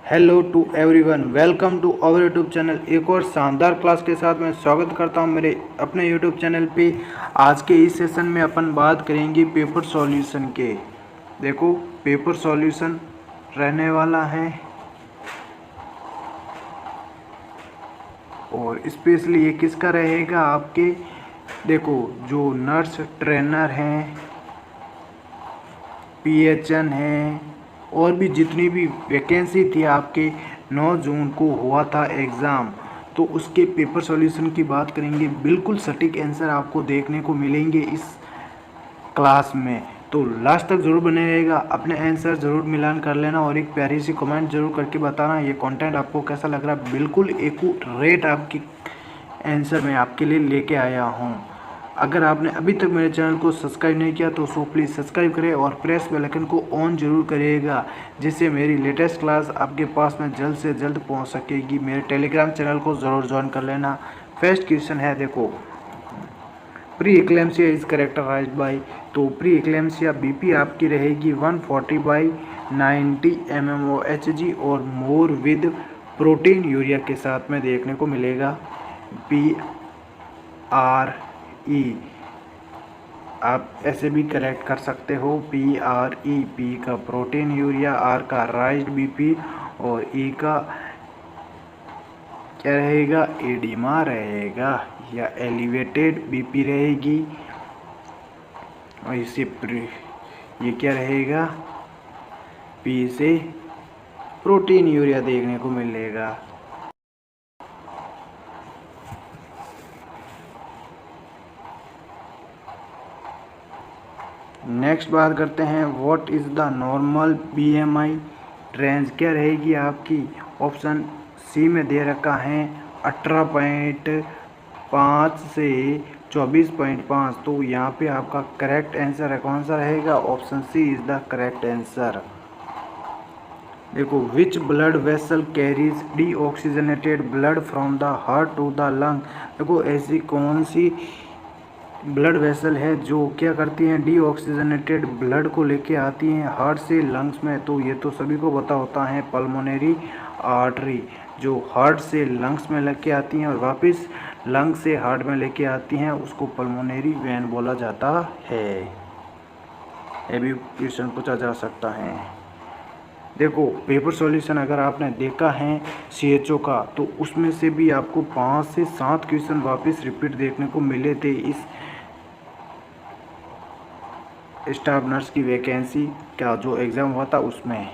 Hello to everyone, welcome to our YouTube channel. एक और शानदार क्लास के साथ मैं स्वागत करता हूं मेरे अपने यूट्यूब चैनल पे। आज के इस सेशन में अपन बात करेंगे पेपर सॉल्यूशन के। देखो, पेपर सॉल्यूशन रहने वाला है और स्पेशली ये किसका रहेगा आपके। देखो, जो नर्स ट्रेनर हैं, पीएचएन है और भी जितनी भी वैकेंसी थी आपके 9 जून को हुआ था एग्ज़ाम, तो उसके पेपर सॉल्यूशन की बात करेंगे। बिल्कुल सटीक आंसर आपको देखने को मिलेंगे इस क्लास में, तो लास्ट तक ज़रूर बने रहेगा। अपने आंसर ज़रूर मिलान कर लेना और एक प्यारी सी कमेंट ज़रूर करके बताना ये कंटेंट आपको कैसा लग रहा है। बिल्कुल एक्यूरेट आपकी आंसर मैं आपके लिए लेके आया हूँ। अगर आपने अभी तक मेरे चैनल को सब्सक्राइब नहीं किया तो सो प्लीज़ सब्सक्राइब करें और प्रेस बेल आइकन को ऑन जरूर करिएगा, जिससे मेरी लेटेस्ट क्लास आपके पास में जल्द से जल्द पहुंच सकेगी। मेरे टेलीग्राम चैनल को ज़रूर ज्वाइन कर लेना। फर्स्ट क्वेश्चन है, देखो, pre eclampsia is characterized by, तो प्री एक्लेम्सिया बीपी आपकी रहेगी 140/90 mmOHg और मोर विद प्रोटीन यूरिया के साथ में देखने को मिलेगा। PRE आप ऐसे भी करेक्ट कर सकते हो, PRE, P का प्रोटीन यूरिया, R का राइज्ड बीपी और E का क्या रहेगा, एडिमा रहेगा या एलिवेटेड बीपी रहेगी। और इसे ये क्या रहेगा, P से प्रोटीन यूरिया देखने को मिलेगा। नेक्स्ट बात करते हैं, what is the normal BMI range, क्या रहेगी आपकी। ऑप्शन सी में दे रखा है 18.5 से 24.5, तो यहाँ पे आपका करेक्ट आंसर है, कौन सा रहेगा, option C is the correct answer. देखो, which blood vessel carries deoxygenated blood from the heart to the lung, देखो ऐसी कौन सी ब्लड वेसल है जो क्या करती हैं, डीऑक्सीजनेटेड ब्लड को लेके आती हैं हार्ट से लंग्स में। तो ये तो सभी को पता होता है, पल्मोनरी आर्टरी जो हार्ट से लंग्स में लेके आती हैं और वापस लंग से हार्ट में लेके आती हैं, उसको पल्मोनरी वेन बोला जाता है। ये भी क्वेश्चन पूछा जा सकता है। देखो, पेपर सॉल्यूशन अगर आपने देखा है CHO का, तो उसमें से भी आपको 5 से 7 क्वेश्चन वापस रिपीट देखने को मिले थे इस स्टाफ नर्स की वैकेंसी का जो एग्ज़ाम हुआ था उसमें,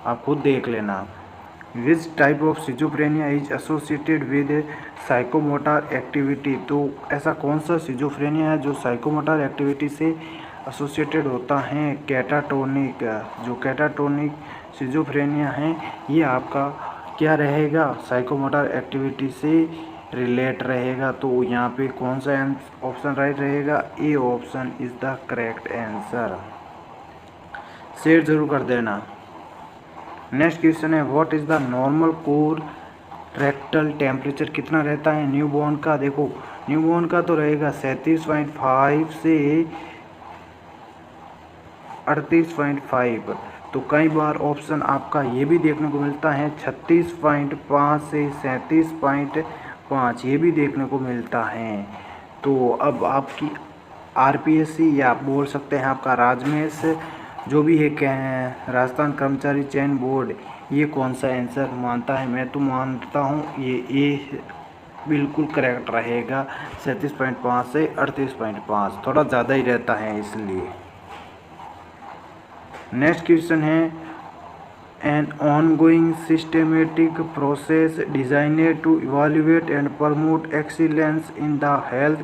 आप खुद देख लेना। विच type of schizophrenia is associated with psychomotor activity, तो ऐसा कौन सा सिजोफ्रेनिया है जो साइकोमोटर एक्टिविटी से एसोसिएटेड होता है, कैटाटोनिक। जो कैटाटोनिक सिजोफ्रेनिया है ये आपका क्या रहेगा, साइकोमोटर एक्टिविटी से रिलेट रहेगा। तो यहाँ पे कौन सा ऑप्शन राइट रहेगा, A option is the correct answer. Share जरूर कर देना। नेक्स्ट क्वेश्चन है, what is the normal core rectal temperature, कितना रहता है न्यूबॉर्न का। देखो, न्यूबॉर्न का तो रहेगा 37.5 से 38.5, तो कई बार ऑप्शन आपका ये भी देखने को मिलता है 36.5 से 37.5, ये भी देखने को मिलता है। तो अब आपकी RPSC या आप बोल सकते हैं आपका राजमेश जो भी है राजस्थान कर्मचारी चयन बोर्ड, ये कौन सा आंसर मानता है। मैं तो मानता हूँ ये बिल्कुल करेक्ट रहेगा, 37.5 से 38.5, थोड़ा ज़्यादा ही रहता है इसलिए। नेक्स्ट क्वेश्चन है, an ongoing systematic process designed to evaluate and promote excellence in the health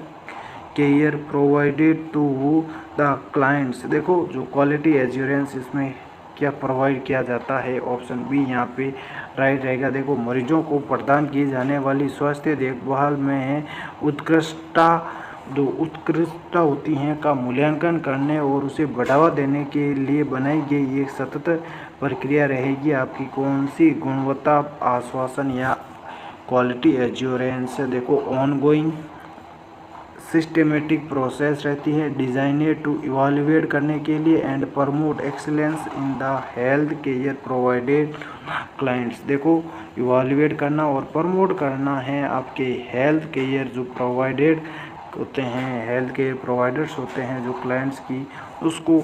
care provided to the clients, देखो जो क्वालिटी एश्योरेंस इसमें क्या प्रोवाइड किया जाता है, ऑप्शन बी यहाँ पे राइट रहेगा। देखो, मरीजों को प्रदान की जाने वाली स्वास्थ्य देखभाल में उत्कृष्टता होती हैं का मूल्यांकन करने और उसे बढ़ावा देने के लिए बनाई गई एक सतत प्रक्रिया रहेगी आपकी, कौन सी, गुणवत्ता आश्वासन या क्वालिटी एश्योरेंस। देखो, ऑनगोइंग सिस्टेमेटिक प्रोसेस रहती है, डिजाइनेड टू इवाल्युएट करने के लिए and promote excellence in the health care provided clients. देखो, इवाल्युएट करना और प्रमोट करना है आपके हेल्थ केयर जो प्रोवाइडेड होते हैं, हेल्थ केयर प्रोवाइडर्स होते हैं जो क्लाइंट्स की, उसको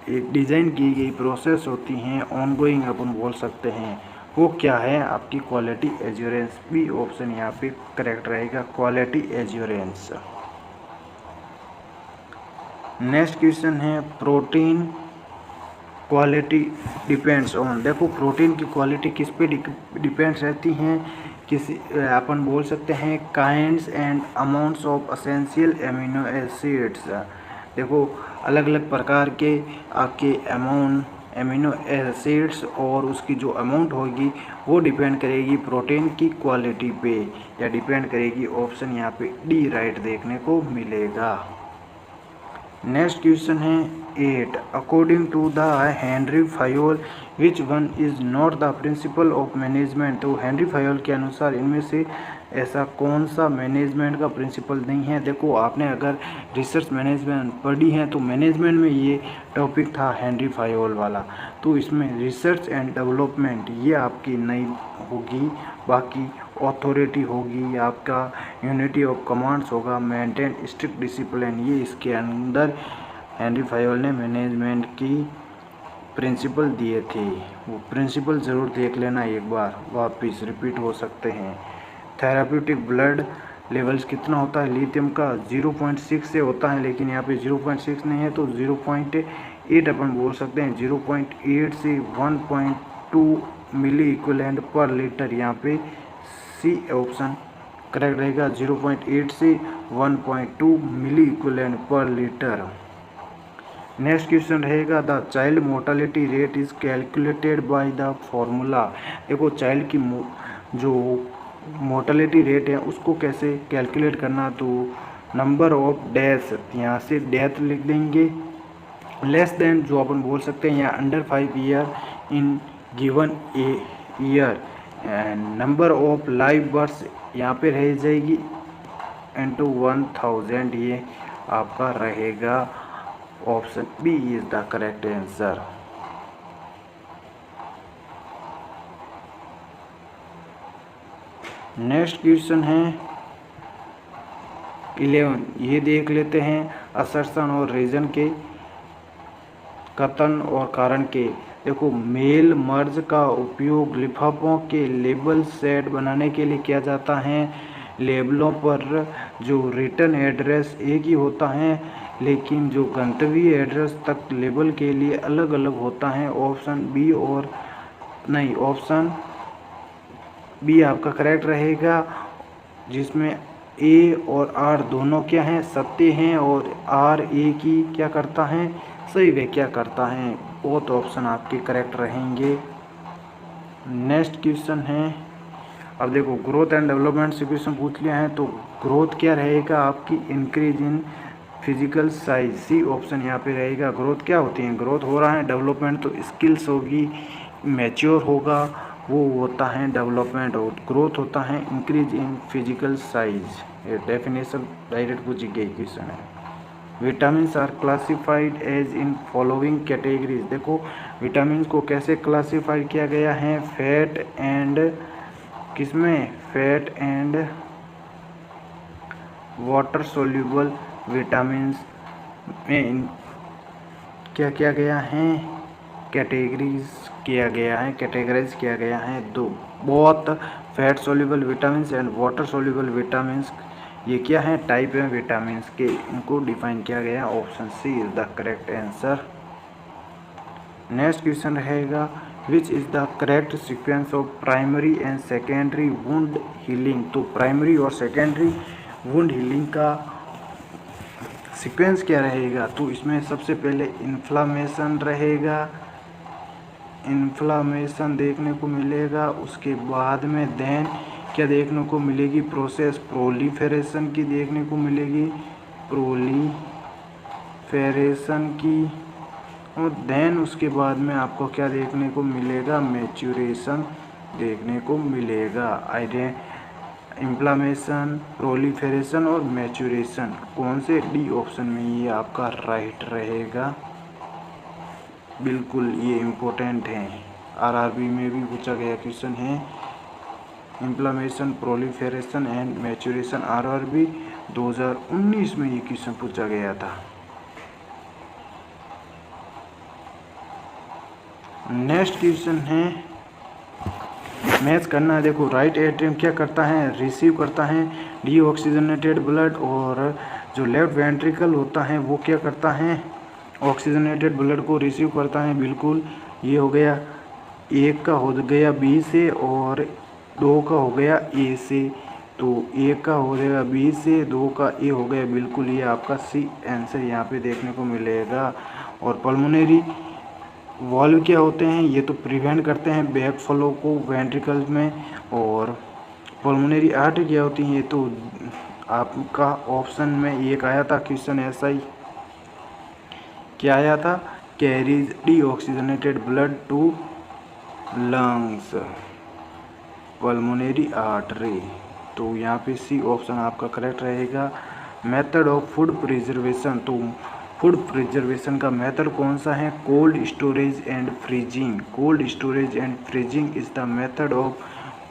एक डिज़ाइन की गई प्रोसेस होती हैं, ऑनगोइंग अपन बोल सकते हैं। वो क्या है? आपकी क्वालिटी एश्योरेंस। बी ऑप्शन यहाँ पे करेक्ट रहेगा, क्वालिटी एश्योरेंस। नेक्स्ट क्वेश्चन है प्रोटीन क्वालिटी डिपेंड्स ऑन। देखो, प्रोटीन की क्वालिटी किस पे डिपेंड्स रहती हैं? किसी अपन बोल सकते हैं kinds and amounts of essential amino acids. देखो, अलग अलग प्रकार के आपके एमिनो एसिड्स और उसकी जो अमाउंट होगी वो डिपेंड करेगी प्रोटीन की क्वालिटी पे, या डिपेंड करेगी। ऑप्शन यहाँ पे डी राइट देखने को मिलेगा। नेक्स्ट क्वेश्चन है 8। According to the Henri Fayol which one is not the principle of management. तो हेनरी फायोल के अनुसार इनमें से ऐसा कौन सा मैनेजमेंट का प्रिंसिपल नहीं है? देखो, आपने अगर रिसर्च मैनेजमेंट पढ़ी है तो मैनेजमेंट में ये टॉपिक था हेनरी फायोल वाला, तो इसमें रिसर्च एंड डेवलपमेंट ये आपकी नहीं होगी। बाकी ऑथोरिटी होगी, आपका यूनिटी ऑफ कमांड्स होगा, मेंटेन स्ट्रिक्ट डिसिप्लिन, ये इसके अंदर हेनरी फायोल ने मैनेजमेंट की प्रिंसिपल दिए थे। वो प्रिंसिपल ज़रूर देख लेना एक बार, वापस रिपीट हो सकते हैं। थेराप्यूटिक ब्लड लेवल्स कितना होता है लिथियम का? 0.6 से होता है, लेकिन यहाँ पे 0.6 नहीं है तो 0.8 अपन बोल सकते हैं। 0.8 से 1.2 मिली इक्विवेलेंट पर लीटर, यहाँ पे सी ऑप्शन करेक्ट रहेगा। 0.8 से 1.2 milliequivalent per litre. Next question रहेगा the child mortality rate is calculated by the formula. देखो, चाइल्ड की जो मोर्टालिटी रेट है उसको कैसे कैलकुलेट करना? तो नंबर ऑफ डेथ, यहाँ से डेथ लिख देंगे, लेस देन जो अपन बोल सकते हैं यहाँ under 5 year in given a year, number of live births यहाँ पे रह जाएगी इनटू 1000, ये आपका रहेगा। Option B is the correct answer. Next question है 11। ये देख लेते हैं असर्शन और रीजन के, कथन और कारण के। देखो, मेल मर्ज का उपयोग लिफाफों के लेबल सेट बनाने के लिए किया जाता है। लेबलों पर जो रिटर्न एड्रेस एक ही होता है, लेकिन जो गंतव्य एड्रेस तक लेबल के लिए अलग अलग होता है। ऑप्शन बी और नहीं, ऑप्शन बी आपका करेक्ट रहेगा, जिसमें ए और आर दोनों क्या हैं? सत्य हैं, और आर ए की क्या करता है? सही व्याख्या करता है। बोथ ऑप्शन आपके करेक्ट रहेंगे। नेक्स्ट क्वेश्चन है, अब देखो ग्रोथ एंड डेवलपमेंट से क्वेश्चन पूछ लिया है, तो ग्रोथ क्या रहेगा आपकी? Increase in physical size, C option यहाँ पे रहेगा। ग्रोथ क्या होती है? ग्रोथ हो रहा है, डेवलपमेंट तो स्किल्स होगी, मैच्योर होगा, वो होता है डेवलपमेंट, और ग्रोथ होता है इंक्रीज इन फिजिकल साइज। ये डेफिनेशन डायरेक्ट पूछी गई क्वेश्चन है। Vitamins are classified as in following categories. देखो, विटामिन को कैसे क्लासिफाइड किया गया है? फैट एंड किसमें? Fat and water soluble vitamins में क्या किया गया है? कैटेगराइज किया गया है दो, both fat soluble vitamins and water soluble vitamins. ये क्या है? टाइप है विटामिन्स के, इनको डिफाइन किया गया। Option C is the correct answer. Next question रहेगा which is the correct sequence of primary and secondary wound healing. तो प्राइमरी और सेकेंडरी वुंड हीलिंग का सीक्वेंस क्या रहेगा? तो इसमें सबसे पहले इन्फ्लामेशन रहेगा, इन्फ्लामेशन देखने को मिलेगा। उसके बाद में देन क्या देखने को मिलेगी? प्रोसेस प्रोलीफेरेशन की देखने को मिलेगी, प्रोलीफेरेशन की। और देन उसके बाद में आपको क्या देखने को मिलेगा? मैच्योरेशन देखने को मिलेगा। इन्फ्लामेशन, प्रोलिफेरेशन और मैच्योरेशन। कौन से? डी ऑप्शन में ये आपका राइट रहेगा। बिल्कुल ये इम्पोर्टेंट है, आरआरबी में भी पूछा गया क्वेश्चन है। Inflammation, proliferation and maturation, RRB 2019 में ये क्वेश्चन पूछा गया था। नेक्स्ट क्वेश्चन है, मैच करना है। देखो राइट एट्रियम क्या करता है? रिसीव करता है डीऑक्सीजनेटेड ब्लड, और जो लेफ्ट वेंट्रिकल होता है वो क्या करता है? ऑक्सीजनेटेड ब्लड को रिसीव करता है। बिल्कुल ये हो गया, एक का हो गया बी से और दो का हो गया ए से। तो एक का हो गया बी से, दो का ए हो गया। बिल्कुल ये आपका सी आंसर यहाँ पे देखने को मिलेगा। और पल्मोनरी वॉल्व क्या होते हैं? ये तो प्रिवेंट करते हैं बैक फ्लो को वेंट्रिकल्स में। और पल्मोनरी आर्टरी क्या होती हैं? ये तो आपका ऑप्शन में एक आया था क्वेश्चन ऐसा ही, क्या आया था? Carries deoxygenated blood to lungs, pulmonary artery. तो यहाँ पे सी ऑप्शन आपका करेक्ट रहेगा। मेथड ऑफ फूड प्रिजर्वेशन, तो फूड प्रिजर्वेशन का मेथड कौन सा है? Cold storage and freezing. Cold storage and freezing is the method of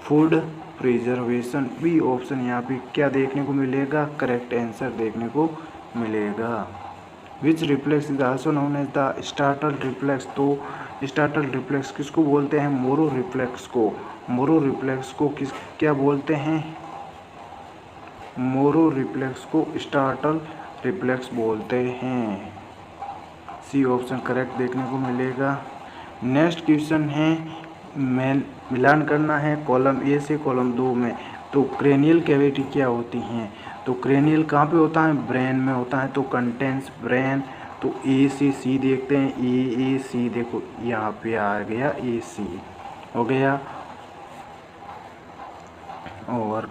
food preservation. B option यहाँ पे क्या देखने को मिलेगा? करेक्ट आंसर देखने को मिलेगा। Which reflex is also known as the startle reflex, तो स्टार्टल रिफ्लेक्स किसको बोलते हैं? मोरो रिफ्लेक्स को। मोरो रिफ्लेक्स को किस क्या बोलते हैं? मोरो रिफ्लेक्स को स्टार्टल रिफ्लेक्स बोलते हैं। सी ऑप्शन करेक्ट देखने को मिलेगा। नेक्स्ट क्वेश्चन है, मिलान करना है कॉलम ए से कॉलम 2 में। तो क्रेनियल कैविटी क्या होती हैं? तो क्रेनियल कहाँ पे होता है? ब्रेन में होता है। तो कंटेंस ब्रेन। तो ए से सी देखते हैं, ए सी, देखो यहाँ पे आ गया ए सी हो गया। और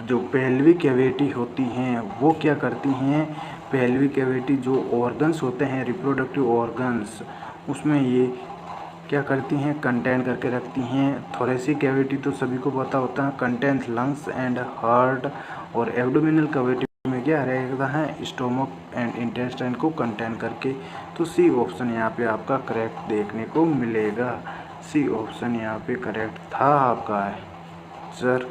जो पेल्विक कैविटी होती हैं वो क्या करती हैं? पेल्विक कैविटी जो ऑर्गन्स होते हैं, रिप्रोडक्टिव ऑर्गन्स, उसमें ये क्या करती हैं? कंटेन करके रखती हैं। थोरेसिक कैविटी तो सभी को पता होता है, कंटेन्स लंग्स एंड हार्ट। और एब्डोमिनल कैविटी में क्या रहता है? स्टोमक एंड इंटेस्टाइन को कंटेन करके। तो सी ऑप्शन यहाँ पे आपका करेक्ट देखने को मिलेगा। सी ऑप्शन यहाँ पे करेक्ट था आपका है सर।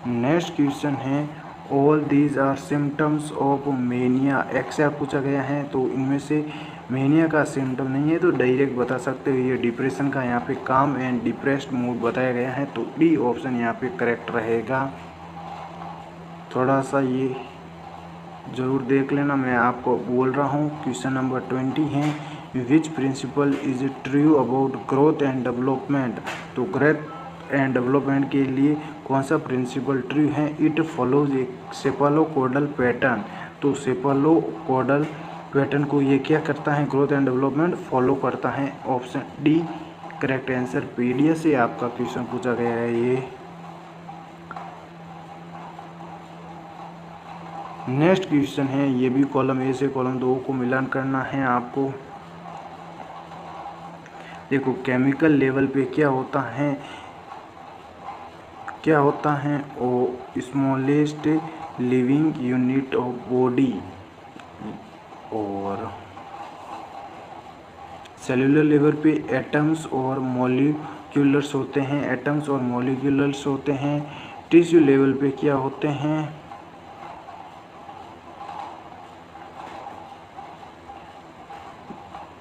नेक्स्ट क्वेश्चन है, all these are symptoms of mania. Except पूछा गया है, तो इनमें से मेनिया का सिम्टम नहीं है तो डायरेक्ट बता सकते हो ये डिप्रेशन का। यहाँ पे काम एंड डिप्रेस्ड मूड बताया गया है, तो डी ऑप्शन यहाँ पे करेक्ट रहेगा। थोड़ा सा ये ज़रूर देख लेना, मैं आपको बोल रहा हूँ। क्वेश्चन नंबर 20 है, which principle is true about growth and development. तो ग्रोथ एंड डेवलपमेंट के लिए कौन सा प्रिंसिपल ट्रू है? It follows a cephalocaudal pattern. तो सेफालोकोडल पैटर्न को ये क्या करता है? ग्रोथ एंड डेवलपमेंट फॉलो करता है। Option D correct answer. PDA से आपका क्वेश्चन पूछा गया है ये। नेक्स्ट क्वेश्चन है, ये भी कॉलम ए से कॉलम 2 को मिलान करना है आपको। देखो केमिकल लेवल पे क्या होता है? क्या होता है? ओ smallest living unit of body. और सेलुलर लेवल पे एटम्स और मॉलिक्यूलर्स होते हैं, एटम्स और मॉलिक्यूलर्स होते हैं। टिश्यू लेवल पे क्या होते हैं?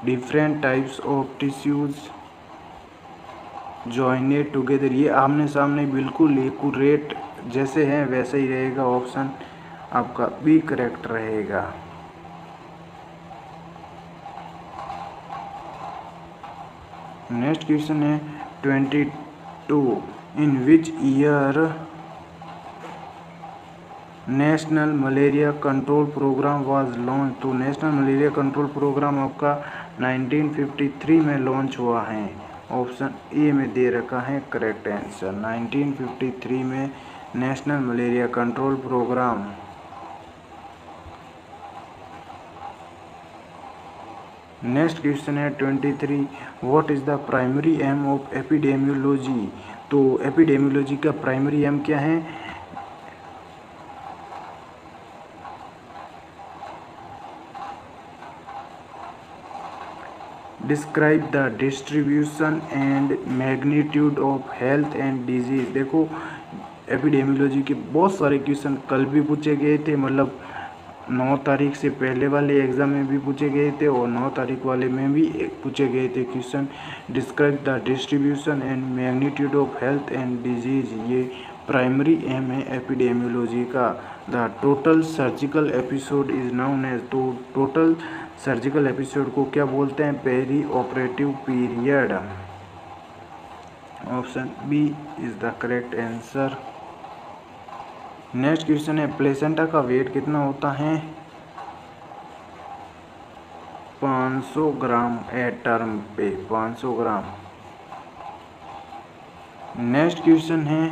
Different types of tissues joined together. ये आमने सामने बिल्कुल एक्यूरेट जैसे हैं वैसे ही रहेगा। ऑप्शन आपका बी करेक्ट रहेगा। नेक्स्ट क्वेश्चन है 22, in which year national malaria control programme was launch. तो नेशनल मलेरिया कंट्रोल प्रोग्राम आपका 1953 में लॉन्च हुआ है। ऑप्शन ए में दे रखा है करेक्ट आंसर। 1953 में national malaria control program. Next question है 23, what is the primary aim of epidemiology. तो एपिडेमियोलॉजी का प्राइमरी एम क्या है? Describe the distribution and magnitude of health and disease. देखो एपिडेमियोलॉजी के बहुत सारे क्वेश्चन कल भी पूछे गए थे, मतलब 9 तारीख से पहले वाले एग्ज़ाम में भी पूछे गए थे और 9 तारीख वाले में भी पूछे गए थे question. Describe the distribution and magnitude of health and disease, ये प्राइमरी एम है एपिडेमियोलॉजी का। The total surgical episode is known as, तो टोटल सर्जिकल एपिसोड को क्या बोलते हैं? Peri operative period. Option B is the correct answer. Next question है, placenta का वेट कितना होता है? 500 ग्राम एट टर्म पे, 500 ग्राम। नेक्स्ट क्वेश्चन है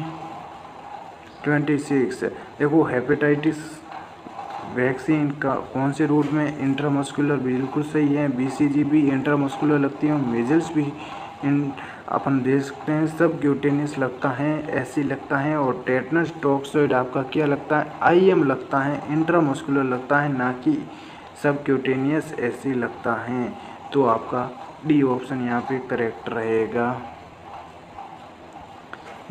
26। देखो हेपेटाइटिस वैक्सीन का कौन से रूट में? इंट्रामस्कुलर, बिल्कुल सही है। बीसीजी भी इंट्रामस्कुलर लगती है, मेजल्स भी अपन देख सकते हैं सब क्यूटेनियस लगता है, ऐसी लगता है। और टेटनस टॉक्सोइड आपका क्या लगता है? आईएम लगता है, इंट्रामस्कुलर लगता है, ना कि सब क्यूटेनियस ऐसी लगता है। तो आपका डी ऑप्शन यहाँ पे करेक्ट रहेगा।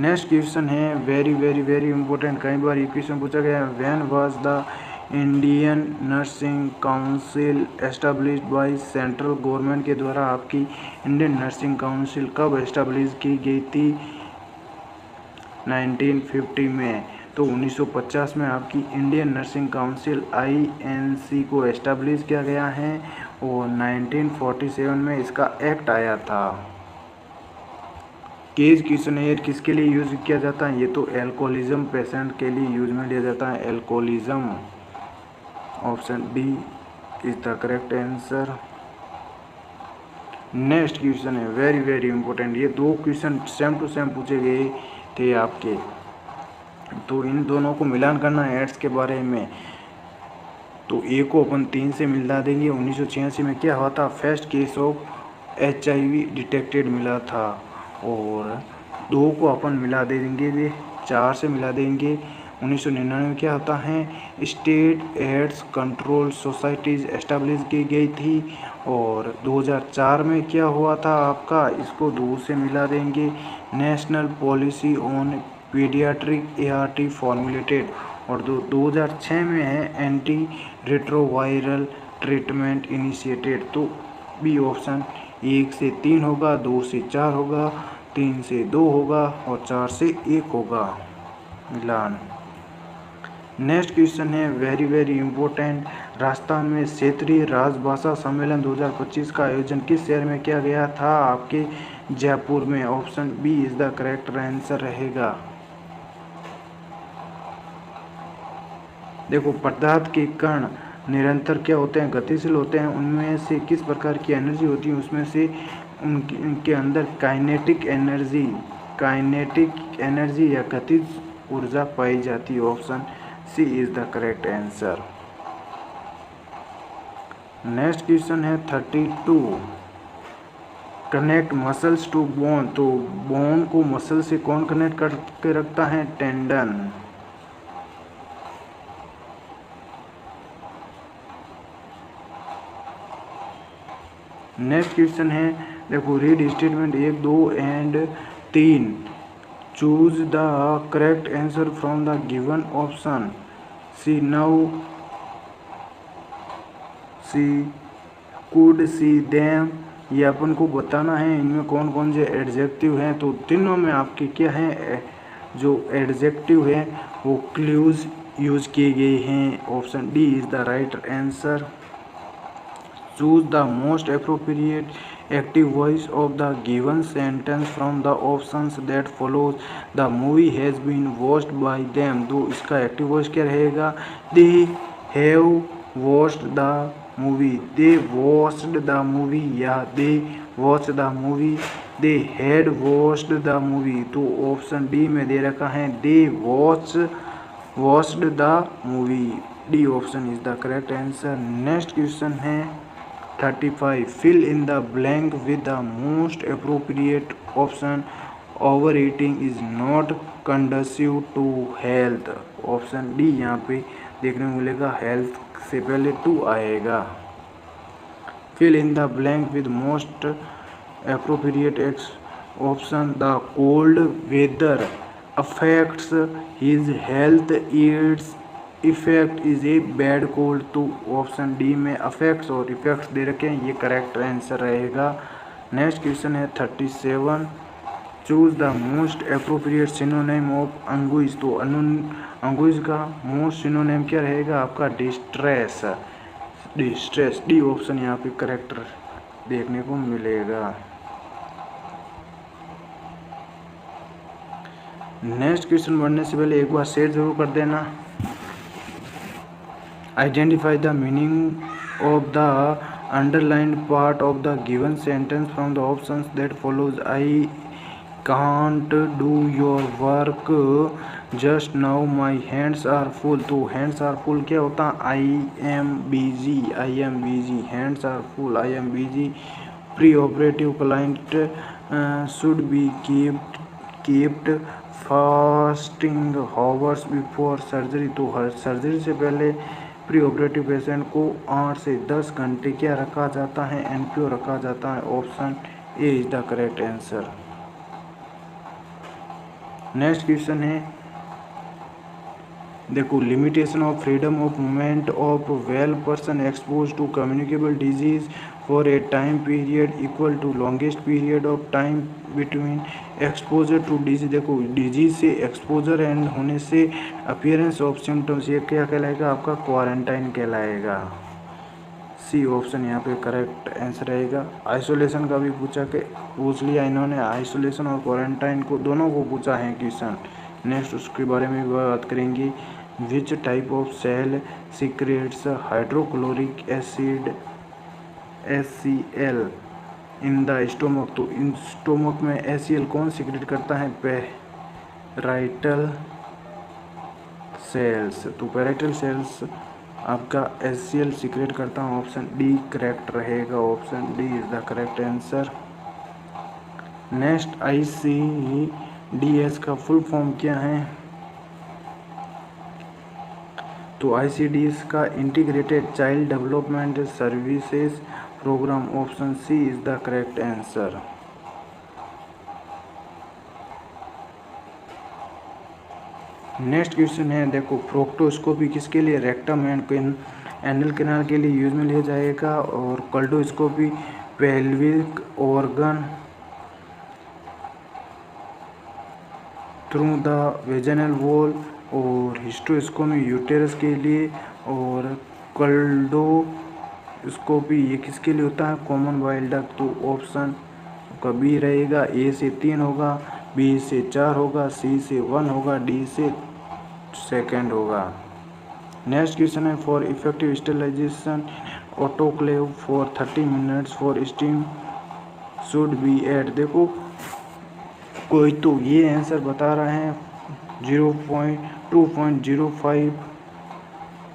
नेक्स्ट क्वेश्चन है वेरी वेरी वेरी इंपॉर्टेंट, कई बार ये क्वेश्चन पूछा गया है। When was the Indian nursing council established by central government के द्वारा आपकी इंडियन नर्सिंग काउंसिल कब एस्टेब्लिश की गई थी? 1950 में। तो 1950 में आपकी इंडियन नर्सिंग काउंसिल INC को एस्टेब्लिश किया गया है और 1947 में इसका एक्ट आया था। केज क्वेश्चनेयर किसके लिए यूज़ किया जाता है? ये तो एल्कोहलिज्म पेशेंट के लिए यूज में लिया जाता है, alcoholism. Option D is the correct answer. Next question है वेरी वेरी इंपॉर्टेंट, ये दो क्वेश्चन सेम टू सेम पूछे गए थे आपके, तो इन दोनों को मिलान करना है एड्स के बारे में। तो ए को अपन 3 से मिला देंगे। 1986 में क्या हुआ था? First case of HIV detected मिला था। और 2 को अपन मिला देंगे, 4 से मिला देंगे। 1999 में क्या होता है? State AIDS control societies establish की गई थी। और 2004 में क्या हुआ था आपका? इसको 2 से मिला देंगे। National policy on paediatric ART formulated. और 2006 में है एंटी रेट्रोवायरल ट्रीटमेंट इनिशिएटेड। तो बी ऑप्शन 1 से 3 होगा, 2 से 4 होगा, 3 से 2 होगा और 4 से 1 होगा मिलान। नेक्स्ट क्वेश्चन है वेरी वेरी इंपॉर्टेंट, राजस्थान में क्षेत्रीय राजभाषा सम्मेलन 2025 का आयोजन किस शहर में किया गया था? आपके जयपुर में। Option B is the correct answer रहेगा। देखो पदार्थ के कण निरंतर क्या होते हैं? गतिशील होते हैं। उनमें से किस प्रकार की एनर्जी होती है? उसमें से उनके अंदर काइनेटिक एनर्जी या गतिज ऊर्जा पाई जाती है। Option C is the correct answer. Next question है 32, कनेक्ट मसल्स टू बोन। तो बोन को मसल से कौन कनेक्ट करके रखता है? टेंडन। नेक्स्ट क्वेश्चन है देखो read statement 1, 2 and 3, choose the correct answer from the given option. See now, see could, see them. ये अपन को बताना है इनमें कौन कौन से एडजेक्टिव हैं। तो तीनों में आपके क्या हैं? जो एडजेक्टिव है वो क्लूज यूज किए गए हैं। Option D is the right answer. Choose the most appropriate active voice of the given sentence from the options that follows. The movie has been watched by them. तो इसका active voice क्या रहेगा? They have watched the movie, they watched the movie, या they watch the movie, they had watched the movie. तो option D में दे रखा है they watched the movie. D option is the correct answer. Next question है 35, fill in the blank with the most appropriate option overeating is not conducive to health. Option D यहाँ पे देखने को मिलेगा, हेल्थ से पहले to आएगा। Fill in the blank with most appropriate option. The cold weather affects his health. Its effect is a bad cold. तो option D में affects और effects दे रखे हैं, ये करेक्ट आंसर रहेगा। नेक्स्ट क्वेश्चन है 37, choose the most appropriate synonym of anguish. तो अंगुइज का मोस्ट सिनोनिम क्या रहेगा आपका, डिस्ट्रेस। डिस्ट्रेस डी ऑप्शन यहाँ पे करेक्ट देखने को मिलेगा। नेक्स्ट क्वेश्चन बढ़ने से पहले एक बार शेयर जरूर कर देना। Identify the meaning of the underlined part of the given sentence from the options that follows. I can't do your work just now my hands are full. तो हैंड्स आर फुल क्या होता है, I am busy, I am busy, hands are full, I am busy. Pre operative client should be keeped fasting hours before surgery. तो हर surgery से पहले pre operative patient को 8 से 10 घंटे क्या रखा जाता है, एनपीओ रखा जाता है। Option A is the correct answer. Next question है देखो, limitation of freedom of movement of well person expose to communicable disease for a time period equal to longest period of time between exposure to disease. देखो disease से exposure and होने से appearance of symptoms, ये क्या कहलाएगा आपका, quarantine कहलाएगा। सी option यहाँ पे करेक्ट आंसर रहेगा। आइसोलेशन का भी पूछ लिया इन्होंने, आइसोलेशन और क्वारंटाइन को दोनों को पूछा है क्वेश्चन। नेक्स्ट उसके बारे में भी बात करेंगे। Which type of cell secrets hydrochloric acid HCl in the stomach. तो इन स्टोमक में HCl कौन सीक्रेट करता है, पैराइटल सेल्स। तो पैराइटल सेल्स आपका HCl सीक्रेट करता है। ऑप्शन डी करेक्ट रहेगा, option D is the correct answer. Next ICDS का फुल फॉर्म क्या है, तो ICDS का integrated child development services program. Option C is the correct answer. Next question है देखो, प्रोक्टोस्कोपी किसके लिए, रेक्टम एंड एनल कैनाल के लिए यूज में लिया जाएगा। और culdoscopy pelvic organ through the vaginal wall. और हिस्टोस्कोपी यूटेरस के लिए। और कोल्डोस्कोपी ये किसके लिए होता है, कॉमन बाइल डक्ट। तो ऑप्शन का बी रहेगा, ए से 3 होगा, बी से 4 होगा, सी से 1 होगा, डी से 2 होगा। नेक्स्ट क्वेश्चन है, for effective sterilization autoclave for 30 minutes for steam should be at. देखो कोई तो ये आंसर बता रहा है 2.05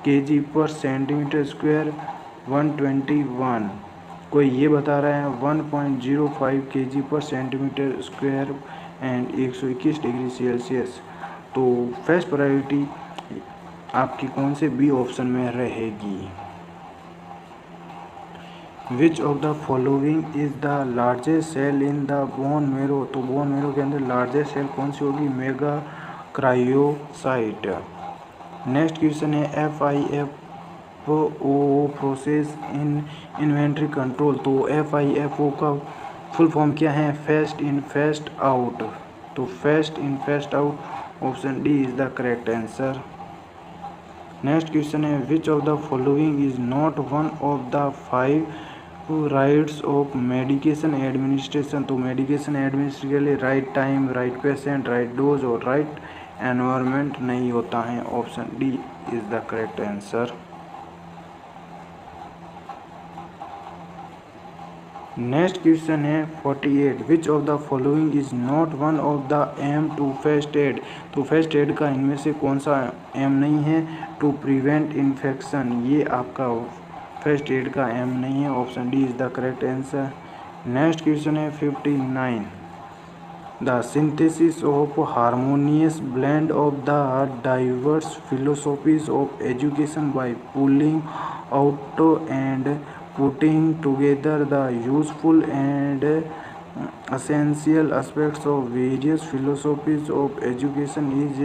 kg पर सेंटीमीटर स्क्वायर 121, कोई ये बता रहा है 1.05 kg पर centimetre square and 121 degree Celsius. तो फर्स्ट प्रायोरिटी आपकी कौन से बी ऑप्शन में रहेगी। Which of the following is the largest cell in the bone marrow. तो बोन मेरो के अंदर लार्जेस्ट सेल कौन सी होगी, मेगा क्रायोसाइट। नेक्स्ट क्वेश्चन है, FIFO process in inventory control. तो FIFO का फुल फॉर्म क्या है, फर्स्ट इन फर्स्ट आउट। तो first in first out, option D is the correct answer. Next question है, which of the following is not one of the 5 rights of medication administration. तो medication administration के लिए right time, right patient, right dose और right environment नहीं होता है। Option D is the correct answer. Next question है 48, which of the following is not one of the aim to first aid. तो first aid का इनमें से कौन सा एम नहीं है, टू प्रिवेंट इन्फेक्शन, ये आपका फर्स्ट एड का एम नहीं है। Option D is the correct answer. Next question है 59, the synthesis of harmonious blend of the diverse philosophies of education by pulling out and putting together the useful and essential aspects of various philosophies of education is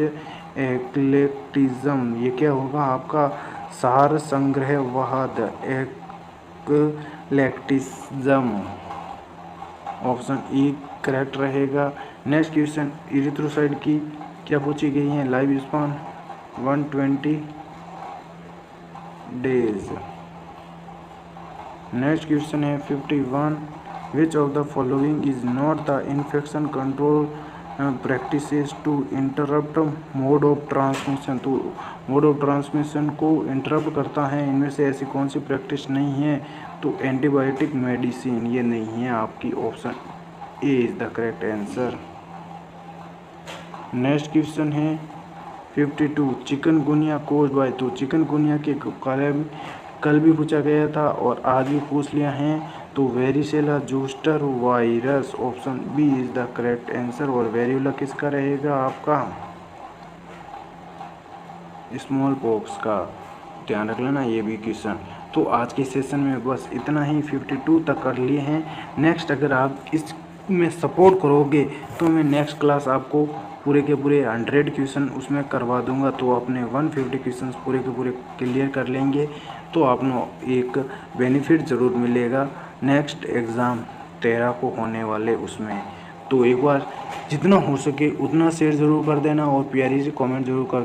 eclecticism। ये क्या होगा आपका सार संग्रहवाद eclecticism। Option E correct रहेगा। Next question erythrocyte की क्या पूछी गई है, life span 120 days. Next question है 51, which of the following is not the infection control practices to interrupt mode of transmission. तो मोड ऑफ ट्रांसमिशन को इंटरप्ट करता है, इनमें से ऐसी कौन सी प्रैक्टिस नहीं है, तो एंटीबायोटिक मेडिसिन ये नहीं है आपकी, option A is the correct answer. Next question है 52, चिकनगुनिया कोज बाय। तो चिकनगुनिया के कल भी पूछा गया था और आज भी पूछ लिया है, तो varicella zoster virus, option B is the correct answer. और वेरियोला किसका रहेगा आपका, स्मॉल पॉक्स का, ध्यान रख लेना ये भी क्वेश्चन। तो आज के सेशन में बस इतना ही, 52 तक कर लिए हैं। नेक्स्ट अगर आप इसमें सपोर्ट करोगे तो मैं नेक्स्ट क्लास आपको पूरे के पूरे 100 क्वेश्चन उसमें करवा दूंगा, तो अपने 150 क्वेश्चन पूरे के पूरे क्लियर कर लेंगे तो आपको एक बेनिफिट ज़रूर मिलेगा नेक्स्ट एग्ज़ाम 13 को होने वाले उसमें। तो एक बार जितना हो सके उतना शेयर ज़रूर कर देना और प्यारी से कमेंट ज़रूर कर